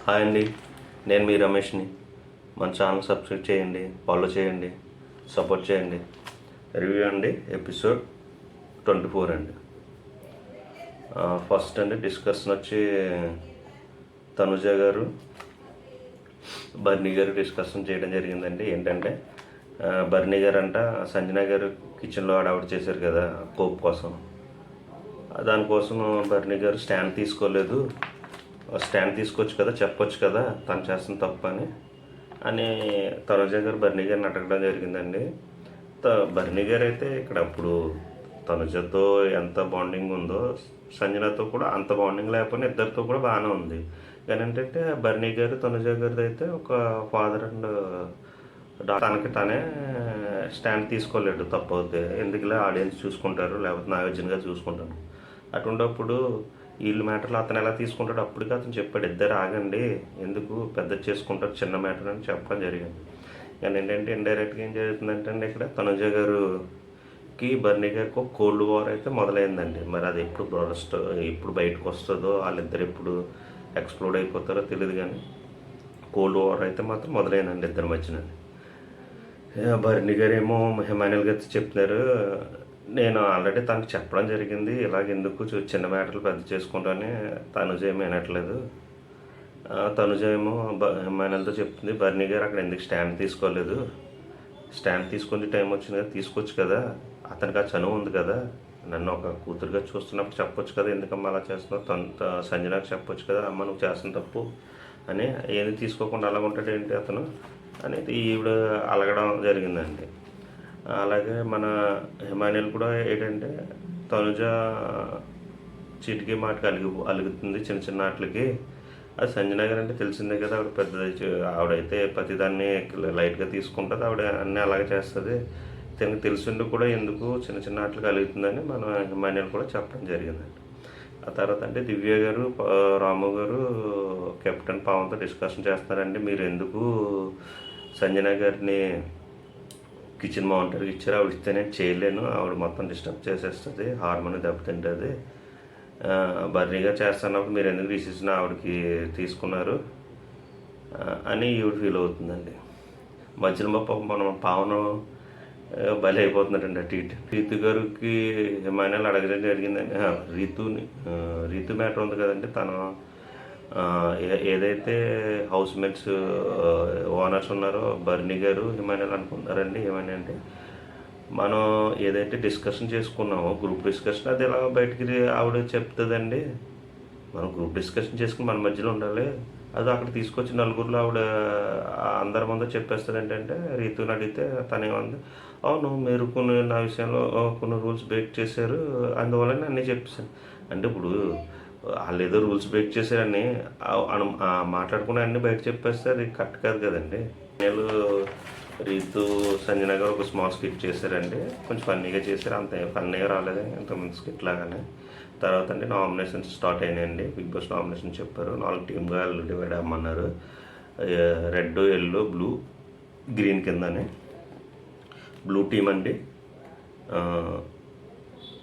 Hi అండి, నేను మీ రమేష్ని. మన ఛానల్ సబ్స్క్రైబ్ చేయండి, ఫాలో చేయండి, సపోర్ట్ చేయండి. రివ్యూ అండి, ఎపిసోడ్ 24 అండి. ఫస్ట్ అండి డిస్కషన్ వచ్చి తనుజ గారు, బర్నీ గారు డిస్కషన్ చేయడం జరిగిందండి. ఏంటంటే బర్నీ గారు అంట సంజన గారు కిచెన్లో ఆవిడ చేశారు కదా కోప్ కోసం. దానికోసం బర్నీ గారు స్టాండ్ తీసుకోలేదు, స్టాండ్ తీసుకోవచ్చు కదా, చెప్పొచ్చు కదా తను చేస్తున్న తప్పు అని తనుజ గారు బర్నీ గారిని అడగడం జరిగిందండి. బర్నీ గారు అయితే ఇక్కడ అప్పుడు తనుజతో ఎంత బాండింగ్ ఉందో సంజనతో కూడా అంత బాండింగ్ లేకపోయినా ఇద్దరితో కూడా బాగానే ఉంది. కానీ ఏంటంటే బర్నీ గారు తనుజ గారిది అయితే ఒక ఫాదర్ అండ్ తనకి తనే స్టాండ్ తీసుకోలేడు, తప్పు అవుతే ఎందుకులే ఆడియన్స్ చూసుకుంటారు, లేకపోతే నాగార్జున గారు చూసుకుంటాను. అటువంటిప్పుడు వీళ్ళ మ్యాటర్లు అతను ఎలా తీసుకుంటాడు అప్పటికి అతను చెప్పాడు, ఇద్దరు ఆగండి, ఎందుకు పెద్ద చేసుకుంటారు చిన్న మ్యాటర్ అని చెప్పడం జరిగింది. కానీ ఏంటంటే ఇండైరెక్ట్గా ఏం జరుగుతుందంటే ఇక్కడ తనుజ గారుకి బర్నీ గారికి ఒక కోల్డ్ వార్ అయితే మొదలైందండి. మరి అది ఎప్పుడు బయటకు వస్తుందో, వాళ్ళిద్దరు ఎప్పుడు ఎక్స్ప్లోడ్ అయిపోతారో తెలియదు, కానీ కోల్డ్ వార్ అయితే మాత్రం మొదలైందండి ఇద్దరి మధ్యన. బర్నీ గారు ఏమో హిమానియల్ గారు చెప్తున్నారు, నేను ఆల్రెడీ తనకు చెప్పడం జరిగింది, ఇలాగెందుకు చిన్న మ్యాటర్లు పెద్ద చేసుకుంటానే. తనుజ ఏమీ వినట్లేదు. తనుజ ఏమో హిమానియల్తో చెప్తుంది, బర్నీ గారు అక్కడ ఎందుకు స్టాండ్ తీసుకోలేదు, స్టాండ్ తీసుకునే టైం వచ్చింది కదా, తీసుకోవచ్చు కదా, అతనికి ఆ చనువు ఉంది కదా, నన్ను ఒక కూతురుగా చూస్తున్నప్పుడు చెప్పొచ్చు కదా, ఎందుకమ్మా అలా చేస్తున్నావు, సంజనాకు చెప్పొచ్చు కదా, అమ్మ నువ్వు చేస్తున్న తప్పు అని. ఏది తీసుకోకుండా అలా ఉంటాడు ఏంటి అతను అనేది ఈవిడ అలగడం జరిగిందండి. అలాగే మన హిమానియల్ కూడా ఏంటంటే తనుజ చీటికి మాటకి అలుగుతుంది చిన్న చిన్న వాటికి. అది సంజన గారు అంటే తెలిసిందే కదా, ఆవిడ పెద్దది, ఆవిడైతే ప్రతిదాన్ని లైట్గా తీసుకుంటుంది, ఆవిడ అన్నీ అలాగే చేస్తుంది, తనకు తెలిసిండు కూడా ఎందుకు చిన్న చిన్న వాటికి అలుగుతుందని మన హిమానియల్ కూడా చెప్పడం జరిగిందండి. ఆ తర్వాత అంటే దివ్య గారు రాము గారు కెప్టెన్ పవన్తో డిస్కషన్ చేస్తున్నారండి, మీరు ఎందుకు సంజన గారిని కిచెన్ మానిటర్కి ఇచ్చారు, ఆవిడ ఇస్తే నేను చేయలేను, ఆవిడ మొత్తం డిస్టర్బ్ చేసేస్తుంది, హార్మోన్ దెబ్బతింటుంది, బర్రీగా చేస్తున్నప్పుడు మీరు ఎందుకు డిసిషన్ ఆవిడకి తీసుకున్నారు అని ఈవిడ ఫీల్ అవుతుందండి. మధ్యలో మనం పావన బలి అయిపోతున్నాడండి అటు ఇటు. రీతు గారికి హిమానియల్ అడగడం జరిగిందండి. రీతు మ్యాటర్ ఉంది కదండి, తను ఏదైతే హౌస్ మేట్స్ ఓనర్స్ ఉన్నారో బర్నీ గారు హిమానియల్ అనుకుంటారండి. ఏమని అంటే మనం ఏదైతే డిస్కషన్ చేసుకున్నామో గ్రూప్ డిస్కషన్, అది ఎలా బయటికి ఆవిడ చెప్తుందండి, మనం గ్రూప్ డిస్కషన్ చేసుకుని మన మధ్యలో ఉండాలి, అది అక్కడ తీసుకొచ్చి నలుగురిలో ఆవిడ అందరి ముందు చెప్పేస్తుంది. ఏంటంటే రీతుని అడిగితే తనేమంది, అవును మీరు నా విషయంలో కొన్ని రూల్స్ బ్రేక్ చేశారు, అందువల్ల అన్నీ చెప్పేశాను అంటే. ఇప్పుడు వాళ్ళు ఏదో రూల్స్ బ్రేక్ చేశారని మాట్లాడుకుని అన్నీ బయట చెప్పేస్తే అది కరెక్ట్ కాదు కదండి. నేను రీతు సంజన గారు ఒక స్మాల్ స్కిట్ చేశారండి, కొంచెం ఫన్నీగా చేశారు, అంత ఫన్నీగా రాలేదు ఇంతకుముందు స్కిట్ లాగానే. తర్వాత అంటే నామినేషన్స్ స్టార్ట్ అయినాయండి, బిగ్ బాస్ నామినేషన్ చెప్పారు, 4 టీమ్గా డివైడ్ అవ్వమన్నారు, రెడ్ ఎల్లో బ్లూ గ్రీన్ కిందని. బ్లూ టీమ్ అండి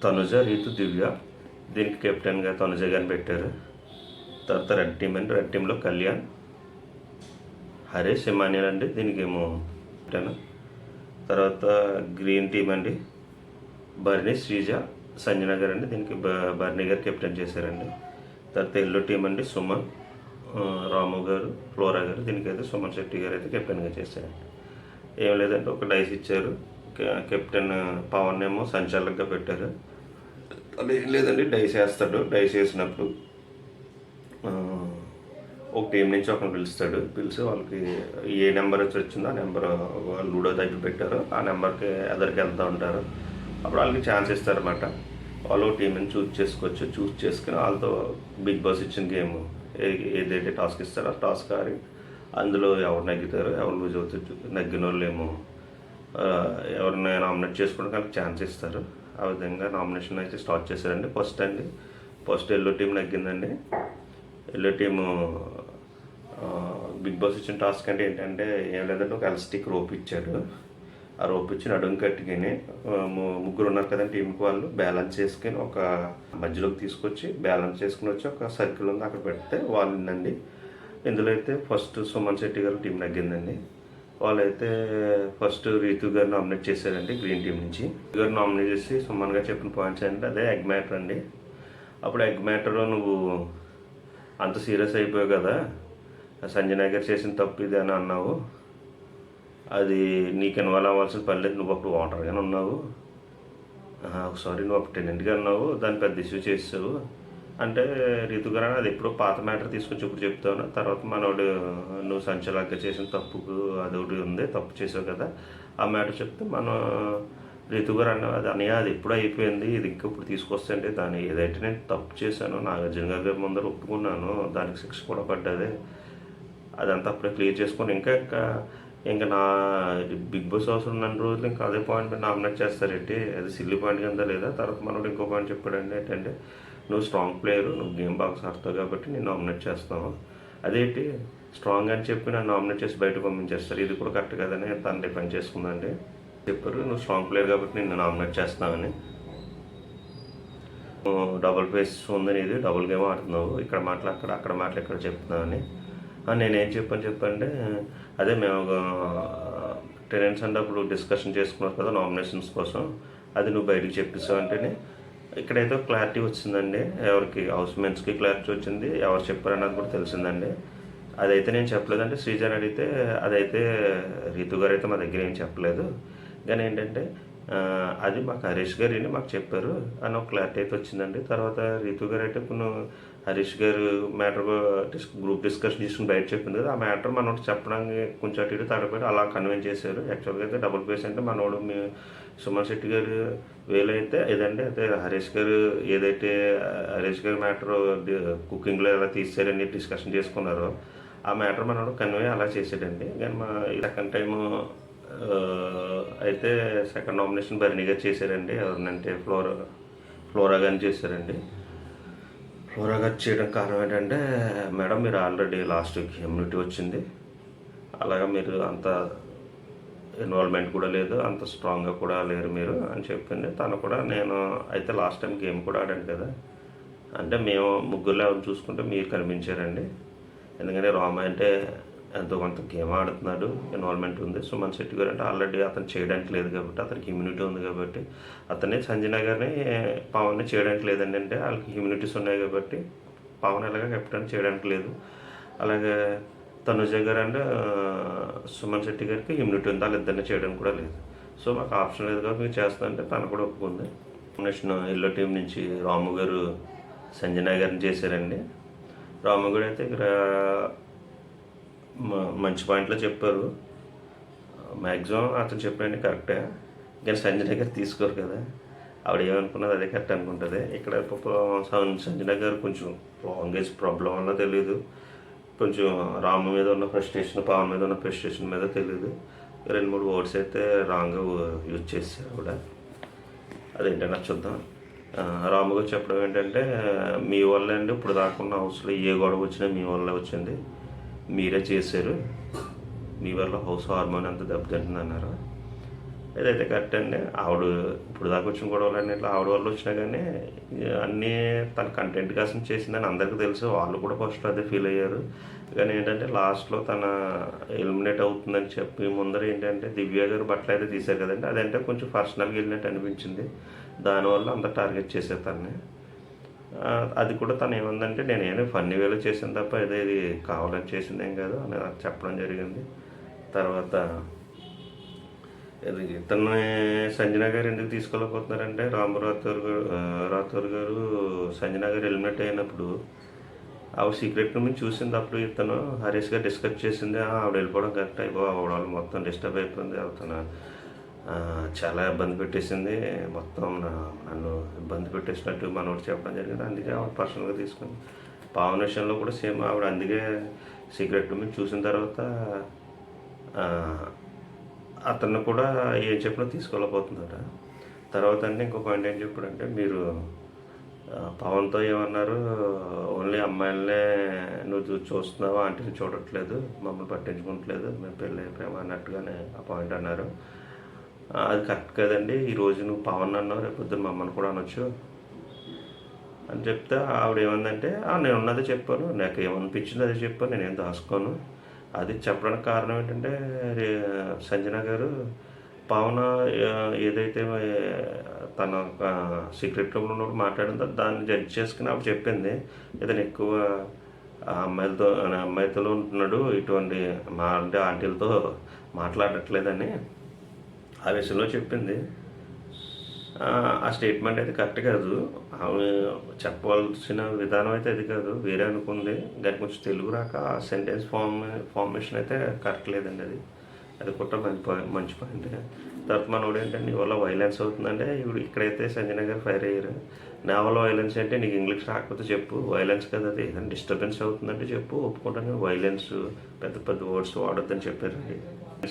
తనుజ రీతు దివ్య, దీనికి కెప్టెన్గా తనుజ గారిని పెట్టారు. తర్వాత రెడ్ టీమ్ అండి, రెడ్ టీంలో కళ్యాణ్, హరీష్, హిమానియల్ అండి దీనికి ఏమో కెప్టెన్. తర్వాత గ్రీన్ టీమ్ అండి బర్నీ, శ్రీజ, సంజన గారు అండి దీనికి బర్నీ గారు కెప్టెన్ చేశారండి. తర్వాత ఎల్లో టీం అండి సుమన్, రాము గారు, ఫ్లోరా గారు, దీనికైతే సుమన్ శెట్టి గారు అయితే కెప్టెన్గా చేశారండి. ఏం లేదంటే ఒక డైస్ ఇచ్చారు, కెప్టెన్ పవన్ ఏమో సంచాలకుగా పెట్టారు. అది ఏం లేదండి, డైస్ వేస్తాడు, డైస్ వేసినప్పుడు ఒక టీం నుంచి ఒకరిని పిలిచి వాళ్ళకి ఏ నెంబర్ వచ్చిందో ఆ నెంబర్ లూడో దగ్గర పెట్టారో ఆ నెంబర్కి ఎదరికి వెళ్తూ ఉంటారు. అప్పుడు వాళ్ళకి ఛాన్స్ ఇస్తారన్నమాట, వాళ్ళు టీంని చూస్ చేసుకోవచ్చు, చూస్ చేసుకుని వాళ్ళతో బిగ్ బాస్ ఇచ్చిన గేమ్ ఏదైతే టాస్క్ ఇస్తారో ఆ టాస్క్ ఆడి అందులో ఎవరు నెగ్గుతారో ఎవరు లూజ్ అవుతారు, నెగ్గిన వాళ్ళు ఏమో ఎవరిని నామినేట్ చేసుకోవడానికి ఛాన్స్ ఇస్తారు. ఆ విధంగా నామినేషన్ అయితే స్టార్ట్ చేశారండి. ఫస్ట్ ఎల్లో టీం నెగ్గిందండి. ఎల్లో టీము బిగ్ బాస్ ఇచ్చిన టాస్క్ అంటే ఏంటంటే ఏం లేదంటే ఒక ఎలాస్టిక్ రోప్ ఇచ్చారు, ఆ రోప్ ఇచ్చి నడుము కట్టుకుని ముగ్గురు ఉన్నారు కదండి టీంకి, వాళ్ళు బ్యాలెన్స్ చేసుకుని ఒక మధ్యలోకి తీసుకొచ్చి బ్యాలెన్స్ చేసుకుని వచ్చి ఒక సర్కిల్ ఉంది అక్కడ పెడితే వాళ్ళండి ఇందులో అయితే ఫస్ట్ సుమన్ శెట్టి గారు టీం నెగ్గిందండి. వాళ్ళైతే ఫస్ట్ రీతు గారు నామినేట్ చేశారండి గ్రీన్ టీం నుంచి. రీతు గారు నామినేట్ చేసి సుమన్ గారు చెప్పిన పాయింట్స్ ఏంటంటే అదే ఎగ్ మ్యాటర్ అండి. అప్పుడు ఎగ్ మ్యాటర్ నువ్వు అంత సీరియస్ అయిపోయావు కదా, సంజయ్ గారు చేసిన తప్పు ఇది అని అన్నావు, అది నీకు ఇన్వాల్వ్ అవ్వాల్సిన పని లేదు, నువ్వు అప్పుడు వాటర్గానే ఉన్నావు, సారీ నువ్వు అప్పుడు టెనెంట్గా ఉన్నావు, దాన్ని పెద్ద ఇష్యూ చేసావు అంటే రీతు గారు అది ఎప్పుడో పాత మ్యాటర్ తీసుకొచ్చి ఇప్పుడు చెప్తాను, తర్వాత మనోడు నువ్వు సంచలాగా చేసిన తప్పుకు అదొకటి ఉంది, తప్పు చేసావు కదా ఆ మ్యాటర్ చెప్తే మనం రీతు గారు అది అని అది ఎప్పుడు అయిపోయింది, ఇది ఇంకా ఇప్పుడు తీసుకొస్తే దాన్ని ఏదైతే నేను తప్పు చేశాను నాగార్జున గారి ముందర ఒప్పుకున్నాను, దానికి శిక్ష కూడా పడ్డది, అదంతా అప్పుడే క్లియర్ చేసుకొని ఇంకా నా బిగ్ బాస్ అవసరం ఉన్న రోజులు ఇంకా అదే పాయింట్ మీద నామినేట్ చేస్తారేంటి, అది సిల్లీ పాయింట్ కింద లేదా. తర్వాత మనోడు ఇంకో పాయింట్ చెప్పాడండి ఏంటంటే నువ్వు స్ట్రాంగ్ ప్లేయరు, నువ్వు గేమ్ బాగా ఆడతావు కాబట్టి నేను నామినేట్ చేస్తాను, అదేంటి స్ట్రాంగ్ అని చెప్పి నన్ను నామినేట్ చేసి బయట పంపించేస్తారు, ఇది కూడా కరెక్ట్ కదని తను డిఫెండ్ చేసుకుందండి. చెప్పారు నువ్వు స్ట్రాంగ్ ప్లేయర్ కాబట్టి నేను నామినేట్ చేస్తానని, డబుల్ ఫేస్ ఉందని, ఇది డబుల్ గేమ్ ఆడుతున్నావు, ఇక్కడ మాటలు అక్కడ మాటలు ఇక్కడ చెప్తున్నావని. నేనేం చెప్పంటే అదే మేము టెనెంట్స్ అంటే అప్పుడు డిస్కషన్ చేసుకున్నారు కదా నామినేషన్స్ కోసం, అది నువ్వు బయటకు చెప్పిస్తావు అంటేనే ఇక్కడైతే క్లారిటీ వచ్చిందండి, ఎవరికి హౌస్ మేట్స్కి క్లారిటీ వచ్చింది, ఎవరు చెప్పారన్నది కూడా తెలిసిందండి. అదైతే నేను చెప్పలేదంటే శ్రీజన్ అడిగితే అదైతే రీతు గారు అయితే మా దగ్గర ఏం చెప్పలేదు, కానీ ఏంటంటే అది మాకు హరీష్ గారు మాకు చెప్పారు అని ఒక క్లారిటీ అయితే వచ్చిందండి. తర్వాత రీతు గారు అయితే కొన్ని హరీష్ గారు మ్యాటర్ గ్రూప్ డిస్కషన్ చేసుకుని బయట చెప్పింది కదా, ఆ మ్యాటర్ మనోడు చెప్పడానికి కొంచెం అటు ఇటు తడబడి అలా కన్విన్స్ చేశారు. యాక్చువల్గా అయితే డబుల్ ఫేస్ అంటే మనోడు సుమన్ శెట్టి గారు వేలైతే ఇదండి, అయితే హరీష్ గారు ఏదైతే హరీష్ గారు మ్యాటర్ కుకింగ్లో ఎలా తీసారని డిస్కషన్ చేసుకున్నారో ఆ మ్యాటర్ మనోడు కన్వే అలా చేసాడండి. కానీ మా సెకండ్ టైము అయితే సెకండ్ నామినేషన్ బర్నీ గారు చేశారండి, ఎవరినంటే ఫ్లోరా గారిని చేశారండి. ఫ్లోరా గారు చేయడం కారణం ఏంటంటే మేడం మీరు ఆల్రెడీ లాస్ట్ వీక్ ఇమ్యూనిటీ వచ్చింది, అలాగా మీరు అంత ఇన్వాల్వ్మెంట్ కూడా లేదు, అంత స్ట్రాంగ్గా కూడా లేరు మీరు అని చెప్పింది. తను కూడా నేను అయితే లాస్ట్ టైం గేమ్ కూడా ఆడాను కదా, అంటే మేము ముగ్గురులో ఎవరు చూసుకుంటే మీరు కనిపించారండి, ఎందుకంటే రామ అంటే ఎంతో కొంత గేమ్ ఆడుతున్నాడు, ఇన్వాల్వ్మెంట్ ఉంది. సుమన్ శెట్టి గారు అంటే ఆల్రెడీ అతను చేయడానికి లేదు కాబట్టి, అతనికి ఇమ్యూనిటీ ఉంది కాబట్టి, అతన్ని సంజన గారిని పవన్ని చేయడానికి లేదండి, అంటే వాళ్ళకి ఇమ్యూనిటీస్ ఉన్నాయి కాబట్టి పవన్ ఎలాగా కెప్టెన్ చేయడానికి లేదు. అలాగే తనుజ గారు అంటే సుమన్ శెట్టి గారికి ఇమ్యూనిటీ ఉంది, వాళ్ళిద్దరిని చేయడానికి కూడా లేదు. సో మాకు ఆప్షన్ లేదు కాబట్టి మీరు చేస్తానంటే తను కూడా ఒప్పుకుంది. నామినేషన్ ఎల్లో టీం నుంచి రాము గారు సంజన గారిని చేశారండి. రాము గారు అయితే ఇక్కడ మంచి పాయింట్లో చెప్పారు, మ్యాక్సిమం అతను చెప్పినండి కరెక్టే, కానీ సంజన గారు తీసుకోరు కదా, ఆవిడ ఏమనుకున్నది అదే కరెక్ట్ అనుకుంటుంది. ఇక్కడ సంజన గారు కొంచెం లాంగేజ్ ప్రాబ్లం వల్ల తెలియదు, కొంచెం రాము మీద ఉన్న ఫ్రస్ట్రేషన్, పవన్ మీద ఉన్న ఫ్రస్ట్రేషన్ మీద తెలియదు, 2-3 ఓట్స్ అయితే రాంగ్గా యూజ్ చేశారు కూడా, అదేంటన్నా చూద్దాం. రాము గారు చెప్పడం ఏంటంటే మీ వల్ల అండి ఇప్పుడు దాకున్న హౌస్లో ఏ గొడవ వచ్చినా మీ వల్ల వచ్చింది, మీరే చేశారు, మీ వల్ల హౌస్ హార్మోన్ అంతా దెబ్బతింటుంది అన్నారు. ఏదైతే కరెక్ట్ అండి, ఆవిడ ఇప్పుడు దాకా వచ్చిన గొడవలన్నీ ఇట్లా ఆవిడ వల్ల వచ్చినా కానీ అన్నీ తన కంటెంట్ కోసం చేసిందని అందరికీ తెలుసు, వాళ్ళు కూడా ఫస్ట్ అదే ఫీల్ అయ్యారు. కానీ ఏంటంటే లాస్ట్లో తన ఎలిమినేట్ అవుతుందని చెప్పి ముందర ఏంటంటే దివ్య గారు బట్టలు అయితే తీశారు కదండి, అదంటే కొంచెం పర్సనల్గా వెళ్ళినట్టు అనిపించింది, దానివల్ల అంత టార్గెట్ చేశారు తనని. అది కూడా తను ఏముందంటే నేనేమో ఫన్నీ వేలో చేసాను తప్ప ఇది కావాలని చేసింది ఏం కాదు అని చెప్పడం జరిగింది. తర్వాత ఇతన్ని సంజన గారు ఎందుకు తీసుకోలేకపోతున్నారంటే రాథోర్ గారు సంజన గారు ఎలిమినేట్ అయినప్పుడు ఆవిడ సీక్రెట్ రూమ్ చూసింది, అప్పుడు ఇతను హరీష్ గారు డిస్కస్ చేసింది, ఆవిడ వెళ్ళిపోవడం కరెక్ట్ ఆవిడ వాళ్ళు మొత్తం డిస్టర్బ్ అయిపోయింది, అవుతున్నా చాలా ఇబ్బంది పెట్టేసింది, మొత్తం నన్ను ఇబ్బంది పెట్టేసినట్టు మనోడు చెప్పడం జరిగింది, అందుకే ఆవిడ పర్సనల్గా తీసుకుంది. పవన్ విషయంలో కూడా సేమ్ ఆవిడ అందుకే సీక్రెట్ రూమ్ చూసిన తర్వాత అతను కూడా ఏం చెప్పినా తీసుకోలేకపోతుందట. తర్వాత అంటే ఇంకో పాయింట్ ఏం చెప్పాడంటే మీరు పవన్తో ఏమన్నారు, ఓన్లీ అమ్మాయిలనే నువ్వు చూస్తున్నావు, ఆంటీని చూడట్లేదు, మమ్మల్ని పట్టించుకోవట్లేదు, మేము పెళ్ళి అయిపోయాము అన్నట్టుగానే ఆ పాయింట్ అన్నారు. అది కరెక్ట్ కదండి, ఈరోజు నువ్వు పవన్ అన్నావు, రేపు పొద్దున్న మమ్మల్ని కూడా అనొచ్చు, అని చెప్తే ఆవిడ ఏమందంటే నేను ఉన్నదే చెప్పాను, నాకు ఏమనిపించిందో అదే చెప్పాను, నేనేం దాచుకోను. అది చెప్పడానికి కారణం ఏంటంటే సంజన గారు పవన్ ఏదైతే తన సీక్రెట్ రూమ్లో ఉన్నప్పుడు మాట్లాడిందో దాన్ని జడ్జ్ చేసుకుని ఆవిడ చెప్పింది, ఇతను ఎక్కువ అమ్మాయితో ఉంటున్నాడు, ఇటువంటి అంటే ఆంటీలతో మాట్లాడట్లేదని ఆ విషయంలో చెప్పింది. ఆ స్టేట్మెంట్ అయితే కరెక్ట్ కాదు. ఆమె చెప్పవలసిన విధానం అయితే అది కాదు, వేరే అనుకుంది. దానికి కొంచెం తెలుగు రాక ఆ సెంటెన్స్ ఫార్మేషన్ అయితే కరెక్ట్ లేదండి. అది కూడా మంచి పాయింట్. తర్వాత మనోడు ఏంటంటే నీ వల్ల వైలెన్స్ అవుతుందంటే ఇప్పుడు ఇక్కడైతే సంజన గారు ఫైర్ అయ్యారు. నా వల్ల వైలెన్స్ అంటే నీకు ఇంగ్లీష్ రాకపోతే చెప్పు, వైలెన్స్ కదా అది, ఏదైనా డిస్టర్బెన్స్ అవుతుందంటే చెప్పు, ఒప్పుకుంటాను. వైలెన్స్ పెద్ద పెద్ద వర్డ్స్ వాడొద్దని చెప్పారండి.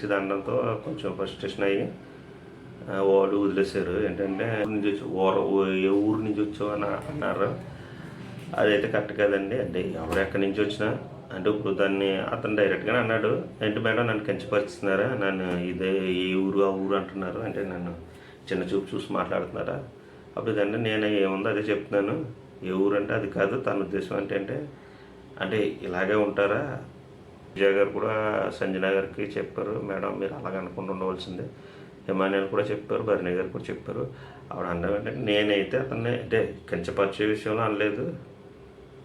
ఇది అనడంతో కొంచెం ఫ్రస్ట్రేషన్ అయ్యి వాడు వదిలేశారు. ఏంటంటే ఏ ఊరు నుంచి వచ్చావు అని అన్నారు. అదైతే కరెక్ట్ కదండి. అంటే ఎవరు ఎక్కడి నుంచి వచ్చినా అంటే ఇప్పుడు దాన్ని అతను డైరెక్ట్గానే అన్నాడు, ఏంటి మేడం నన్ను కించపరుస్తున్నారా, నన్ను ఇదే ఏ ఊరు ఆ ఊరు అంటున్నారు, అంటే నన్ను చిన్న చూపు చూసి మాట్లాడుతున్నారా. అప్పుడు ఇదంటే నేను ఏముందో అదే చెప్తున్నాను, ఏ ఊరు అంటే అది కాదు, తన ఉద్దేశం అంటే అంటే ఇలాగే ఉంటారా. విజయ్ గారు కూడా సంజన గారికి చెప్పారు, మేడం మీరు అలాగ అనుకుంటూ ఉండవలసిందే. హిమానియన్ కూడా చెప్పారు, భరణి గారు కూడా చెప్పారు. ఆవిడ అన్న ఏంటంటే నేనైతే అతన్ని అంటే కించపరిచే విషయంలో అనలేదు.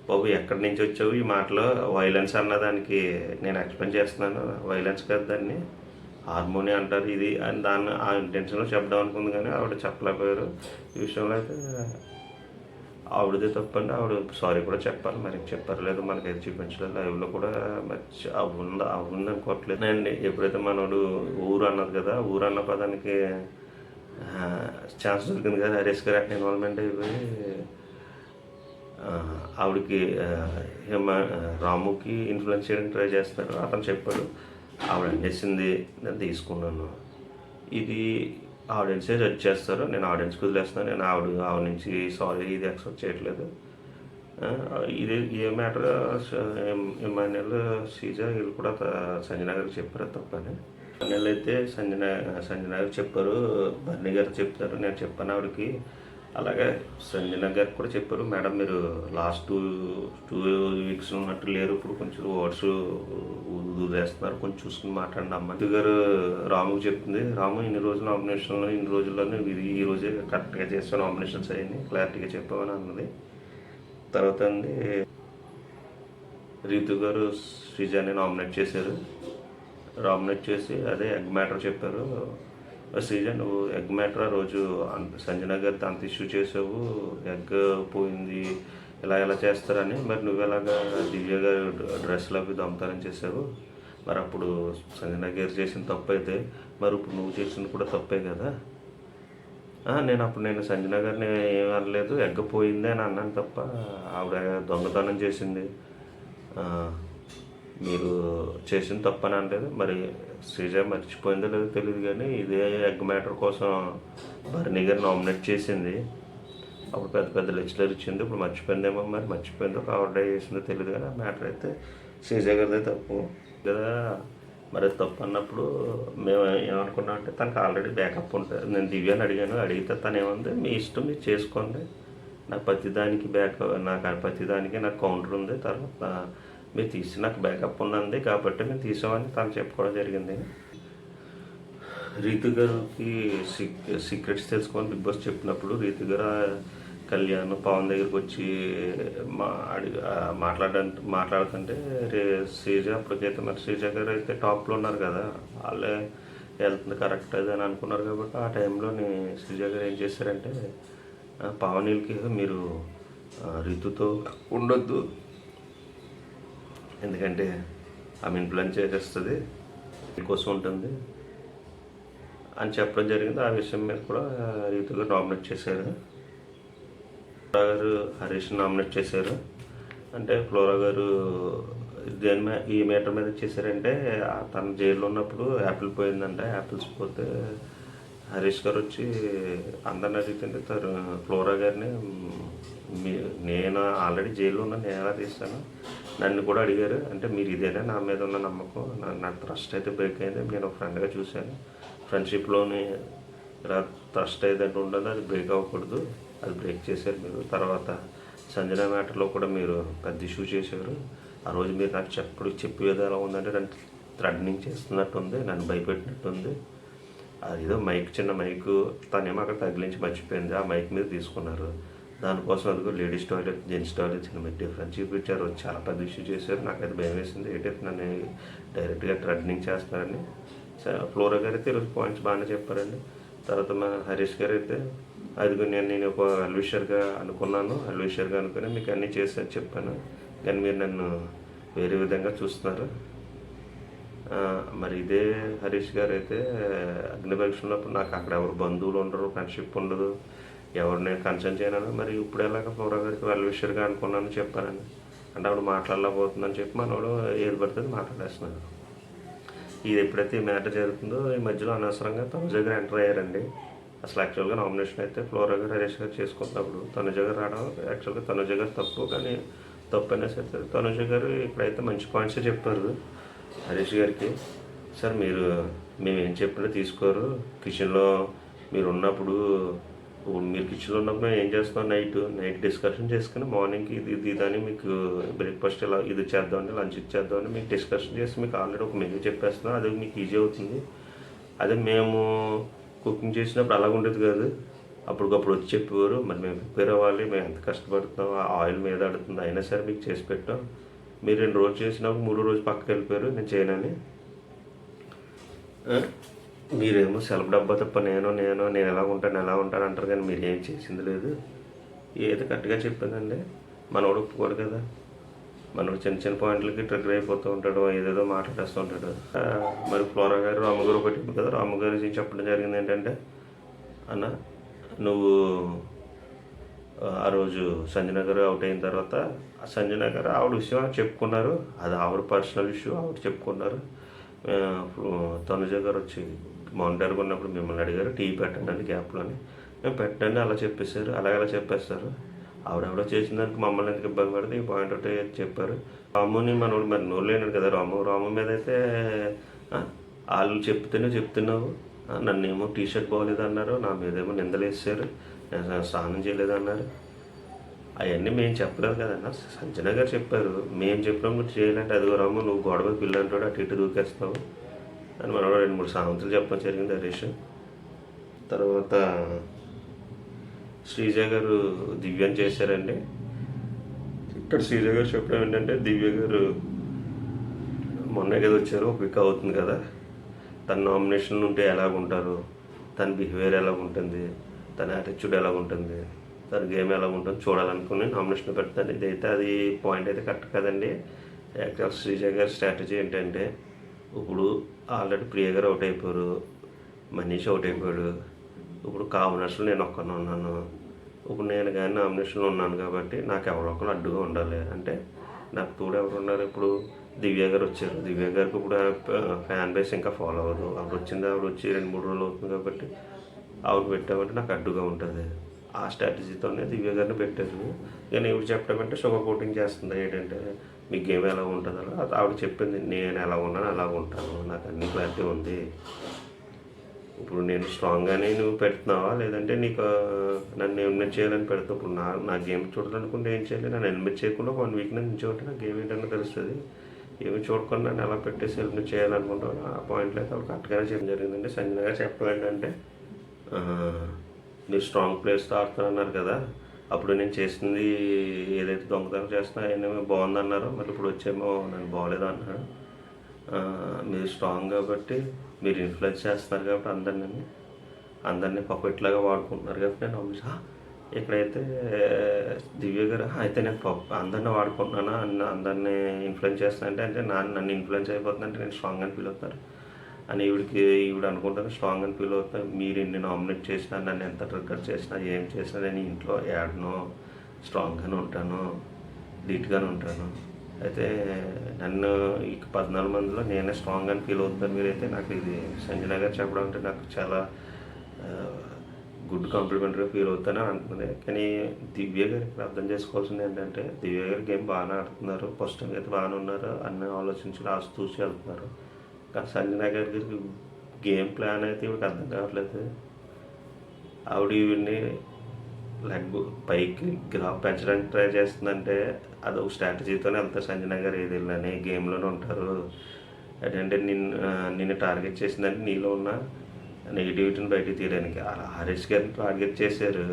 బాబు ఎక్కడి నుంచి వచ్చావు ఈ మాటలో వైలెన్స్ అన్నదానికి నేను ఎక్స్ప్లెయిన్ చేస్తున్నాను, వైలెన్స్ కాదు దాన్ని హార్మోని అంటారు ఇది అని దాన్ని ఆ ఇంటెన్షన్లో చెప్దాం అనుకుంది, కానీ ఆవిడ చెప్పలేకపోయారు. ఈ విషయంలో అయితే ఆవిడదే తప్పండి. ఆవిడ సారీ కూడా చెప్పాలి, మరి చెప్పారు లేదు మనకైతే చూపించలేదు. లైవ్లో కూడా మంచి అవుంది అనుకోవట్లేదు అండి. ఎప్పుడైతే మనోడు ఊరు అన్నది కదా, ఊరు అన్న పదానికి ఛాన్స్ దొరికింది కదా, హరీష్ గారు అట్లా ఇన్వాల్వ్మెంట్ అయిపోయి ఆవిడకి రాముకి ఇన్ఫ్లుయెన్స్ చేయడానికి ట్రై చేస్తున్నాడు. అతను చెప్పాడు, ఆవిడ చేసింది నేను తీసుకున్నాను, ఇది ఆడియన్సే జడ్జ్ చేస్తారు, నేను ఆడియన్స్కి వదిలేస్తున్నాను, నేను ఆవిడ నుంచి సారీ ఇది యాక్సెప్ట్ చేయట్లేదు. ఇది ఏ మ్యాటర్ ఇమాన్యుల్ శ్రీజ వీళ్ళు కూడా సంజన గారికి చెప్పారు తప్పని. ఇమాన్యుల్ అయితే సంజన గారు చెప్పారు, బర్నీ గారు చెప్తారు, నేను చెప్పాను ఆవిడకి. అలాగే సంజన గారికి కూడా చెప్పారు, మేడం మీరు లాస్ట్ టూ వీక్స్ ఉన్నట్టు లేరు, ఇప్పుడు కొంచెం వర్డ్స్ వదిలేస్తున్నారు, కొంచెం చూసుకుని మాట్లాడిన అమ్మ గారు రాముకి చెప్తుంది, రాము ఇన్ని రోజులు నామినేషన్లో ఇన్ని రోజుల్లోనే ఈ రోజే కరెక్ట్గా చేస్తాను, నామినేషన్స్ అయ్యి క్లారిటీగా చెప్పామని అన్నది. తర్వాత అండి రీతు గారు శ్రీజాని నామినేట్ చేశారు. నామినేట్ చేసి అదే ఎగ్ మ్యాటర్ చెప్పారు. శ్రీజ నువ్వు ఎగ్ మ్యాటర్ ఆ రోజు సంజన గారితో అంత ఇష్యూ చేసావు, ఎగ్ పోయింది ఇలా చేస్తారని, మరి నువ్వు ఎలాగా దివ్య గారు డ్రెస్లు అవి దొంగతనం చేసావు, మరి అప్పుడు సంజన గారు చేసిన తప్పు అయితే మరి ఇప్పుడు నువ్వు చేసింది కూడా తప్పే కదా. నేను సంజన గారిని ఏమనలేదు, ఎగ్గ పోయింది అని అన్నాను తప్ప ఆవిడ దొంగతనం చేసింది మీరు చేసిన తప్పని అనలేదు. మరి శ్రీజ మర్చిపోయిందో లేదో తెలియదు, కానీ ఇదే ఎగ్ మ్యాటర్ కోసం భరణి గారు నామినేట్ చేసింది, అప్పుడు పెద్ద పెద్ద లెక్చరర్ ఇచ్చింది, ఇప్పుడు మర్చిపోయిందేమో, మరి మర్చిపోయిందో ఆవిడ చేసిందో తెలియదు, కానీ ఆ మ్యాటర్ అయితే శ్రీజ గారిదే తప్పు కదా. మరి తప్పు అన్నప్పుడు మేము ఏమనుకున్నాం అంటే తనకు ఆల్రెడీ బ్యాకప్ ఉంటుంది. నేను దివ్యాని అడిగితే తను ఏముంది, మీ ఇష్టం మీరు చేసుకోండి, నాకు ప్రతిదానికి నాకు కౌంటర్ ఉంది, తర్వాత మీరు తీసి నాకు బ్యాకప్ ఉన్నది కాబట్టి మేము తీసామని తను చెప్పుకోవడం జరిగింది. రీతు గారికి సీక్రెట్స్ తెలుసుకొని బిగ్ బాస్ చెప్పినప్పుడు రీతు గారు కళ్యాణ్ పవన్ దగ్గరికి వచ్చి మాట్లాడుతుంటే శ్రీజ అప్పటికైతే మరి శ్రీజ గారు అయితే టాప్లో ఉన్నారు కదా, వాళ్ళే వెళ్తుంది కరెక్ట్ అది అని అనుకున్నారు. కాబట్టి ఆ టైంలోని శ్రీజ గారు ఏం చేశారంటే పవన్కి మీరు రీతుతో ఉండొద్దు, ఎందుకంటే ఆమె ఇన్ఫ్లుయెన్స్ చేసేస్తుంది, మీకోసం ఉంటుంది అని చెప్పడం జరిగింది. ఆ విషయం మీద కూడా రీతు గారు నామినేట్ చేశారు. ఫ్లోరా గారు హరీష్ నామినేట్ చేశారు. అంటే ఫ్లోరా గారు ఈ మ్యాటర్ మీద చేశారంటే తన జైల్లో ఉన్నప్పుడు యాపిల్ పోయిందంటే, యాపిల్స్ పోతే హరీష్ గారు వచ్చి అందరిని అడుగుతుంటే ఫ్లోరా గారిని నేను ఆల్రెడీ జైల్లో ఉన్నాను, నేను ఎలా తీస్తాను, నన్ను కూడా అడిగారు, అంటే మీరు ఇదేనా నా మీద ఉన్న నమ్మకం, నాకు ట్రస్ట్ అయితే బ్రేక్ అయింది, నేను ఒక ఫ్రెండ్గా చూశాను, ఫ్రెండ్షిప్లోని ఇలా ట్రస్ట్ ఏదంటే ఉండదు, అది బ్రేక్ అవ్వకూడదు, అది బ్రేక్ చేశారు మీరు. తర్వాత సంజన మ్యాటర్లో కూడా మీరు పెద్ద ఇష్యూ చేశారు. ఆ రోజు మీరు నాకు చెప్పేది ఎలా ఉందంటే నన్ను థ్రెటనింగ్ చేస్తున్నట్టుంది, నన్ను భయపెట్టినట్టుంది. అదేదో చిన్న మైకు తనేమో అక్కడ తగిలించి మర్చిపోయింది, ఆ మైక్ మీద తీసుకున్నారు. దానికోసం అదిగో లేడీస్ టాయిలెట్ జెంట్స్ టాయిలెట్ చిన్న మీరు డిఫరెన్స్ చూపించారు. చాలా పెద్ద ఇష్యూ చేశారు. నాకైతే భయం వేసింది, ఏంటైతే నన్ను డైరెక్ట్గా థ్రెటనింగ్ చేస్తున్నారని. ఫ్లోరా గారు అయితే ఈరోజు పాయింట్స్ బాగానే చెప్పారండి. తర్వాత మా హరీష్ గారు అయితే అదిగో నేను ఒక అల్విషర్గా అనుకున్నాను, అల్విషర్గా అనుకుని మీకు అన్నీ చేసి చెప్పాను, కానీ మీరు నన్ను వేరే విధంగా చూస్తున్నారు. మరి ఇదే హరీష్ గారు అయితే అగ్నిపరీక్ష ఉన్నప్పుడు నాకు అక్కడ ఎవరు బంధువులు ఉండరు, ఫ్రెండ్షిప్ ఉండదు, ఎవరు నేను కన్సర్న్ చేయను. మరి ఇప్పుడు ఎలాగ ఫ్లోరా గారికి వెల్విషర్గా అనుకున్నాను చెప్పానని అంటే ఆవిడ మాట్లాడలేకపోతుందని చెప్పి మనోడు ఏది పడుతుంది మాట్లాడేస్తున్నారు. ఇది ఎప్పుడైతే ఈ మ్యాటర్ జరుగుతుందో ఈ మధ్యలో అనవసరంగా తనుజ గారు ఎంటర్ అయ్యారండి. అసలు యాక్చువల్గా నామినేషన్ అయితే ఫ్లోరా గారు హరీష్ గారు చేసుకుంటున్నప్పుడు తనుజ గారు రావడం యాక్చువల్గా తనుజ గారు తప్పు, కానీ తప్పు అయినా సరే తనుజ గారు ఇక్కడైతే మంచి పాయింట్సే చెప్పారు హరీష్ గారికి. సార్ మేము ఏం చెప్పినా తీసుకోరు, కిచెన్లో మీరు ఉన్నప్పుడు మీరు కిచెన్లో ఉన్నప్పుడు మేము ఏం చేస్తాం, నైట్ డిస్కషన్ చేసుకుని మార్నింగ్కి ఇది అని మీకు బ్రేక్ఫాస్ట్ ఇలా ఇది చేద్దామని లంచ్ ఇచ్చేద్దామని మీకు డిస్కషన్ చేసి మీకు ఆల్రెడీ ఒక మెనూ చెప్పేస్తున్నాం, అది మీకు ఈజీ అవుతుంది. అదే మేము కుకింగ్ చేసినప్పుడు అలాగ ఉండేది కాదు, అప్పటికప్పుడు వచ్చి చెప్పేవారు. మరి మేము ప్రిపేర్ అవ్వాలి, మేము ఎంత కష్టపడుతున్నాం, ఆ ఆయిల్ మీద ఆడుతుంది, అయినా సరే మీకు చేసి పెట్టాం. మీరు 2 రోజులు చేసినప్పుడు 3 రోజు పక్కకి వెళ్ళిపోయారు నేను చేయనని. మీరేమో సెలవు డబ్బా తప్ప నేను ఎలా ఉంటాను అంటారు, కానీ మీరు ఏం చేసింది లేదు. ఏది కరెక్ట్గా చెప్పిందండి. మనోడు ఒప్పుకోడు కదా, మనోడు చిన్న పాయింట్లకి ట్రిగ్గర్ అయిపోతూ ఉంటాడు, ఏదేదో మాట్లాడేస్తూ ఉంటాడు. మరి ఫ్లోరా గారు రామగారు ఒకటి కదా, రామగారు చెప్పడం జరిగింది ఏంటంటే, అన్న నువ్వు ఆ రోజు సంజన గారు అవుట్ అయిన తర్వాత సంజన గారు ఆవిడ విషయం చెప్పుకున్నారు, అది ఆవిడ పర్సనల్ ఇష్యూ, ఆవిడ చెప్పుకున్నారు. తనుజ గారు వచ్చి మానిటర్గా ఉన్నప్పుడు మిమ్మల్ని అడిగారు టీ పెట్టండి గ్యాప్లోని, మేము పెట్టండి అలా చెప్పేశారు. అలా చెప్పేస్తారు. ఆవిడ చేసిన దానికి మమ్మల్ని ఎందుకు ఇబ్బంది పడితే ఈ పాయింట్ ఒకటి చెప్పారు. రాముని మనోడు మరి నోరు లేనాడు కదా, రాము మీద అయితే వాళ్ళు చెప్తున్నావు, నన్నేమో టీషర్ట్ బాగోలేదు అన్నారు, నా మీదేమో నిందలేసారు, నేను స్నానం చేయలేదన్నారు. అవన్నీ మేము చెప్పలేదు కదన్న, సంజన గారు చెప్పారు. మేము చెప్పినప్పుడు చేయాలంటే అదిగో రాము నువ్వు గొడవ పిల్ల అంటాడు, అటు ఇటు దూకేస్తావు అని మనోడు 2-3 సామెతలు చెప్పడం జరిగింది హరీష్. తర్వాత శ్రీజ గారు దివ్యని చేశారండి. ఇక్కడ శ్రీజ గారు చెప్పడం ఏంటంటే, దివ్య గారు మొన్నే కదా వచ్చారు, ఒక వీక్ అవుతుంది కదా, తన నామినేషన్ ఉంటే ఎలాగుంటారు, తన బిహేవియర్ ఎలాగుంటుంది, తన యాటిట్యూడ్ ఎలాగుంటుంది, తన గేమ్ ఎలాగుంటుంది చూడాలనుకుని నామినేషన్ పెడతాను. ఇదైతే అది పాయింట్ అయితే కరెక్ట్ కదండి. యాక్చువల్ శ్రీజ గారి స్ట్రాటజీ ఏంటంటే, ఇప్పుడు ఆల్రెడీ ప్రియ గారు అవుట్ అయిపోయారు, మనీష్ అవుట్ అయిపోయాడు, ఇప్పుడు కాంబినేషన్లో నేను ఒక్కనే ఉన్నాను, ఇప్పుడు నేను కానీ నామినేషన్లో ఉన్నాను కాబట్టి నాకు ఎవరో ఒకరు అడ్డుగా ఉండాలి. అంటే నాకు తోడు ఎవరు ఉన్నారు, ఇప్పుడు దివ్య గారు వచ్చారు, దివ్య గారికి ఇప్పుడు ఫ్యాన్ బేస్ ఇంకా ఫాలో అవ్వదు, ఆవిడ వచ్చి 2-3 రోజులు అవుతుంది కాబట్టి ఆవిడ పెట్టామంటే నాకు అడ్డుగా ఉంటుంది. ఆ స్ట్రాటజీతోనే దివ్య గారిని పెట్టారు. కానీ ఇవి చెప్పడం అంటే షుగర్ కోటింగ్ చేస్తుంది, ఏంటంటే మీ గేమ్ ఎలా ఉంటుంది అలా. ఆవిడ చెప్పింది నేను ఎలా ఉన్నాను అలా ఉంటాను, నాకు అన్ని క్లారిటీ ఉంది, ఇప్పుడు నేను స్ట్రాంగ్గానే నువ్వు పెడుతున్నావా లేదంటే నీకు నన్ను ఎలిమినేట్ చేయాలని పెడతావు. ఇప్పుడు నా గేమ్ చూడాలనుకుంటే ఏం చేయాలి, నన్ను ఎలిమినేట్ చేయకుండా 1 వీక్ నుంచి ఉంటే నా గేమ్ ఏంటన్నా తెలుస్తుంది, ఏమి చూడకుండా నన్ను ఎలా పెట్టేసి ఎలిమినేట్ చేయాలనుకుంటాను. ఆ పాయింట్లో అయితే అవి కరెక్ట్గానే చెప్పడం జరిగిందండి. సంజన గారు చెప్పడం ఏంటంటే, మీరు స్ట్రాంగ్ ప్లేయర్స్తో ఆడుతున్నారు కదా, అప్పుడు నేను చేసింది ఏదైతే దొంగతనం చేస్తున్నా అవన్నీ బాగుందన్నారు, మరి ఇప్పుడు వచ్చేమో నన్ను బాగోలేదు అన్నారు. మీరు స్ట్రాంగ్ కాబట్టి మీరు ఇన్ఫ్లుయెన్స్ చేస్తున్నారు కాబట్టి అందరినీ పప్పెట్లాగా వాడుకుంటున్నారు కాబట్టి నేను ఇక్కడైతే దివ్య గారు అయితే నేను అందరినీ వాడుకుంటున్నాను, అందరినీ ఇన్ఫ్లుయెన్స్ చేస్తానంటే అంటే నన్ను ఇన్ఫ్లుయెన్స్ అయిపోతుందంటే నేను స్ట్రాంగ్ అని ఫీల్ అవుతాను అని ఈవిడ అనుకుంటాను. స్ట్రాంగ్ అని ఫీల్ అవుతాను. మీరు ఇన్ని నామినేట్ చేసినా, నన్ను ఎంత ట్రిగ్గర్ చేసినా, ఏం చేసినా నేను ఇంట్లో యాడ్నో స్ట్రాంగ్గానే ఉంటాను, ధీటుగానే ఉంటాను. అయితే నన్ను ఈ 14 మందిలో నేనే స్ట్రాంగ్ అని ఫీల్ అవుతాను. మీరైతే నాకు ఇది సంజన గారు చెప్పడం అంటే నాకు చాలా గుడ్ కాంప్లిమెంటరీ ఫీల్ అవుతాను అనుకునే. కానీ దివ్య గారు ఇక్కడ అర్థం చేసుకోవాల్సింది ఏంటంటే, దివ్య గారి గేమ్ బాగానే ఆడుతున్నారు, ఫస్ట్ అయితే బాగానే ఉన్నారు, అన్నీ ఆలోచించి లాస్ట్ చూసి వెళ్తున్నారు. కానీ సంజన గారికి గేమ్ ప్లాన్ అయితే ఇవిడికి అర్థం కావట్లేదు. ఆవిడ ఈవిడ్ని లెగ్ పైకి గ్రాఫ్ పెంచడానికి ట్రై చేస్తుందంటే అదొక స్ట్రాటజీతోనే వెళ్తారు. సంజన గారు ఏది వెళ్ళని గేమ్లోనే ఉంటారు. ఏంటంటే నిన్ను టార్గెట్ చేసిందంటే నీలో ఉన్న నెగిటివిటీని బయటికి తీయడానికి. అలా హరీష్ గారిని టార్గెట్ చేశారు,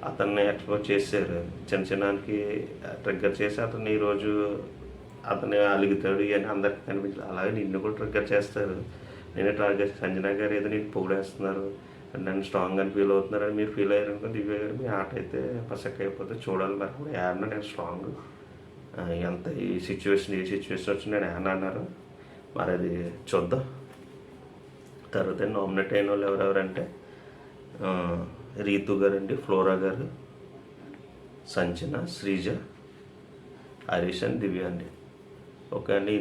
అతన్ని ఎక్స్‌పోజ్ చేశారు. చిన్నకి ట్రిగ్గర్ చేసి అతన్ని ఈరోజు అతను అలుగుతాడు ఇవన్నీ అందరికీ కనిపించదు. అలాగే నిన్ను కూడా ట్రిగ్గర్ చేస్తారు. నేనే టార్గెట్ సంజన గారు ఏదో నేను పొగిడేస్తున్నారు, నన్ను స్ట్రాంగ్ అని ఫీల్ అవుతున్నారని మీరు ఫీల్ అయ్యారు అనుకో, దివ్య గారు మీ ఆట అయితే పసక్ అయిపోతే చూడాలి. మరి కూడా ఏమన్నా నేను స్ట్రాంగ్ ఎంత ఏ సిచ్యువేషన్ వచ్చి నేను ఏమన్నా అన్నారు మరి అది చూద్దాం. తర్వాత నామినేట్ అయిన వాళ్ళు ఎవరెవరంటే రీతు గారు అండి, ఫ్లోరా గారు, సంచన, శ్రీజ, హరీష్ అండ్ దివ్య అండి. ఓకే అండి.